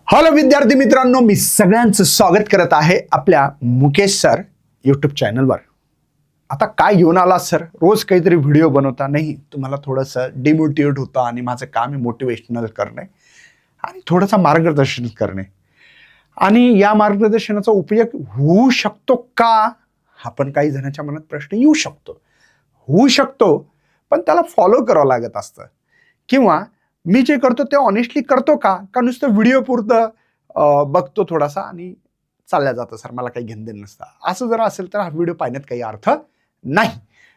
Hello विद्यार्थी मित्रांनो, मी सगळ्यांचं स्वागत करत आहे आपल्या मुकेश सर यूट्यूब चॅनलवर. आता काय घेऊन आला सर? रोज काहीतरी व्हिडिओ बनवता नाही, तुम्हाला थोडंसं डिमोटिवेट होतं आणि माझं काम आहे मोटिवेशनल करणे आणि थोडंसं मार्गदर्शन करणे. आणि या मार्गदर्शनाचा उपयोग होऊ शकतो का, हा पण काही जणांच्या मनात प्रश्न येऊ शकतो. होऊ शकतो, पण त्याला फॉलो करावं लागत असतं. किंवा मी जे करतो ते ऑनेस्टली करतो का नुसतं व्हिडिओ पुरतं बघतो थोडासा आणि चालल्या जातं, सर मला काही घेणं नसतं. असं जर असेल तर हा व्हिडिओ पाहण्यात काही अर्थ नाही.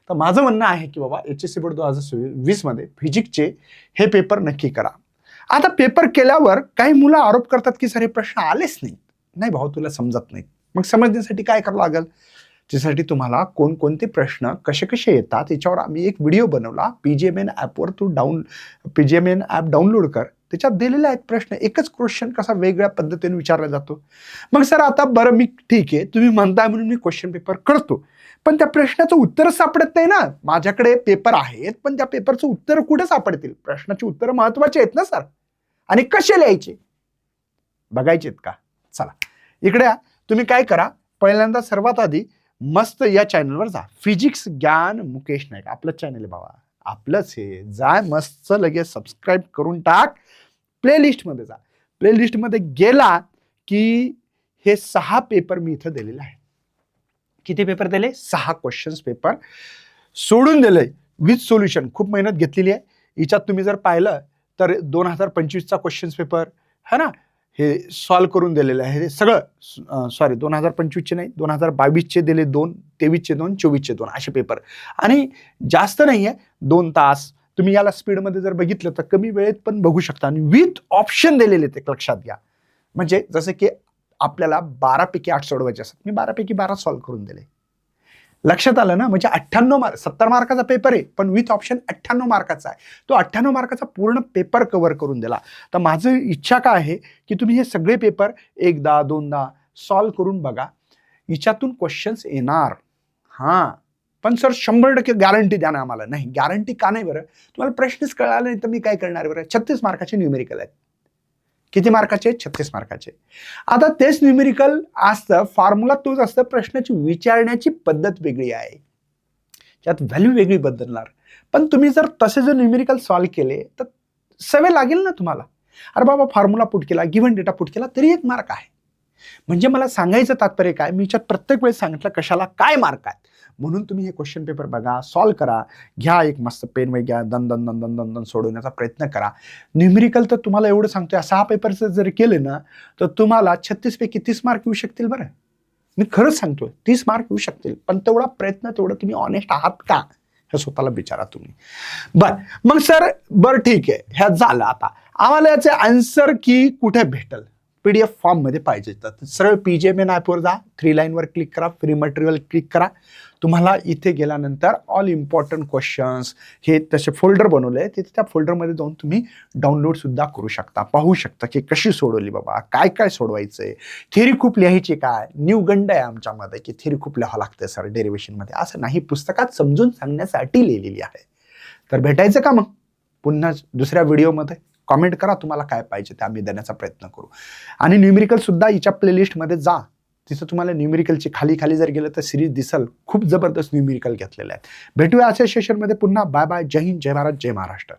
तर माझं म्हणणं आहे की बाबा HSC बोर्ड 2020 मध्ये फिजिक्सचे हे पेपर नक्की करा. आता पेपर केल्यावर काही मुलं आरोप करतात की सर हे प्रश्न आलेच नाही भाऊ, तुला समजत नाही. मग समजण्यासाठी काय करावं लागेल? त्यासाठी तुम्हाला कोणकोणते प्रश्न कसे कसे येतात याच्यावर आम्ही एक व्हिडिओ बनवला. PGMN ॲपवर तू PGMN ॲप डाउनलोड कर. त्याच्यात दिलेले आहेत प्रश्न. एकच क्वेश्चन कसा वेगळ्या पद्धतीने विचारला जातो. मग सर आता बरं, मी ठीक आहे तुम्ही म्हणताय म्हणून मी क्वेश्चन पेपर करतो, पण त्या प्रश्नाचं उत्तर सापडत नाही ना. माझ्याकडे पेपर आहेत, पण त्या पेपरचं उत्तर कुठे सापडतील? प्रश्नाची उत्तर महत्वाचे आहेत ना सर. आणि कसे लिहायचे बघायचे आहेत का? चला इकडे तुम्ही काय करा, पहिल्यांदा सर्वात आधी मस्त या चॅनलवर जा. फिजिक्स ज्ञान मुकेश नाईक आपलं चॅनल आहे बाबा, आपलंच हे. जा मस्त लगेच सबस्क्राईब करून टाक. प्लेलिस्टमध्ये जा. प्लेलिस्टमध्ये गेला की हे 6 पेपर मी इथं दिलेले आहे. किती पेपर दिले? 6 क्वेश्चन्स पेपर सोडून दिले विथ सोल्युशन. खूप मेहनत घेतलेली आहे. याच्यात तुम्ही जर पाहिलं तर 2025चा क्वेश्चन्स पेपर है ना, हे सॉल्व करून दिलेलं आहे. हे सगळं सॉरी 2025चे नाही, 2022चे दिले 2, 23चे 2, 24चे 2 असे पेपर. आणि जास्त नाही आहे, 2 तास. तुम्ही याला स्पीडमध्ये जर बघितलं तर कमी वेळेत पण बघू शकता. आणि विथ ऑप्शन दिलेले ते लक्षात घ्या. म्हणजे जसं की आपल्याला 12 पैकी 8 सोडवायचे असतात, मी 12 पैकी 12 सॉल्व करून दिले. लक्षात आलं ना? म्हणजे 98 मार्क, 70 मार्काचा पेपर आहे, पण विथ ऑप्शन 98 मार्काचा आहे. तो 98 मार्काचा पूर्ण पेपर कव्हर करून दिला. तर माझं इच्छा काय आहे की तुम्ही हे सगळे पेपर एकदा दोनदा सॉल्व करून बघा. हिच्यातून क्वेश्चन्स येणार. हां, पण सर 100% गॅरंटी द्या ना आम्हाला. नाही, गॅरंटी का नाही बरं? तुम्हाला प्रश्नच कळाला नाही तर मी काय करणार बरं? 36 मार्काचे न्यूमेरिकल आहेत. किती मार्काचे? 36 मार्काचे. आता तेच न्यूमेरिकल असतं, फॉर्म्युला तोच असतं, प्रश्नाची विचारण्याची पद्धत वेगळी आहे, त्यात व्हॅल्यू वेगळी बदलणार. पण तुम्ही जर तसे जर न्यूमेरिकल सॉल्व केले तर सवय लागेल ना तुम्हाला. अरे बाबा, फॉर्म्युला पुट केला, गिव्हन डेटा पुट केला तरी 1 मार्क आहे. म्हणजे मला सांगायचं तात्पर्य काय, मी याच्यात प्रत्येक वेळेस सांगितलं कशाला काय मार्क आहेत. म्हणून तुम्ही हे क्वेश्चन पेपर बघा, सॉल्व करा, घ्या एक मस्त पेन वगैरे घ्या, दन दन दन दन दन दन सोडवण्याचा प्रयत्न करा. न्यूमेरिकल तर तुम्हाला एवढं सांगतोय, 6 पेपरचं जर केले ना तर तुम्हाला 36 पैकी 30 मार्क येऊ शकतील. बरं, मी खरंच सांगतोय 30 मार्क येऊ शकतील. पण तेवढा प्रयत्न, तेवढं तुम्ही ऑनेस्ट आहात का हे स्वतःला विचारा तुम्ही. मग सर बरं ठीक आहे, ह्या झालं. आता आम्हाला याचे आन्सर की कुठे भेटल? PDF फॉर्ममध्ये पाहिजे तर सरळ PGMN ॲपवर जा, 3 लाईनवर क्लिक करा, फ्री मटेरियल क्लिक करा. तुम्हाला इथे गेल्यानंतर ऑल इम्पॉर्टंट क्वेश्चन्स हे तसे फोल्डर बनवले, तिथे त्या फोल्डरमध्ये जाऊन तुम्ही डाउनलोड सुद्धा करू शकता. पाहू शकता की कशी सोडवली बाबा, काय काय सोडवायचंय, थेरी खूप लिहायची. काय न्यूगंड आहे आमच्यामध्ये की थेरी खूप लिहावं लागतं सर डेरिव्हेशनमध्ये. असं नाही, पुस्तकात समजून सांगण्यासाठी लिहिलेली आहे. तर भेटायचं का मग पुन्हा दुसऱ्या व्हिडिओमध्ये? कॉमेंट करा तुम्हाला काय पाहिजे ते आम्ही देण्याचा प्रयत्न करू. आणि न्यूमेरिकल सुद्धा हिच्या प्लेलिस्टमध्ये जा. तिथं तुम्हाला न्यूमेरिकलची खाली खाली जर गेलं तर सिरीज दिसल, खूप जबरदस्त न्यूमेरिकल घेतलेले आहेत. भेटूया अशा सेशनमध्ये पुन्हा. Bye bye. जय हिंद, जय भारत, जय महाराष्ट्र.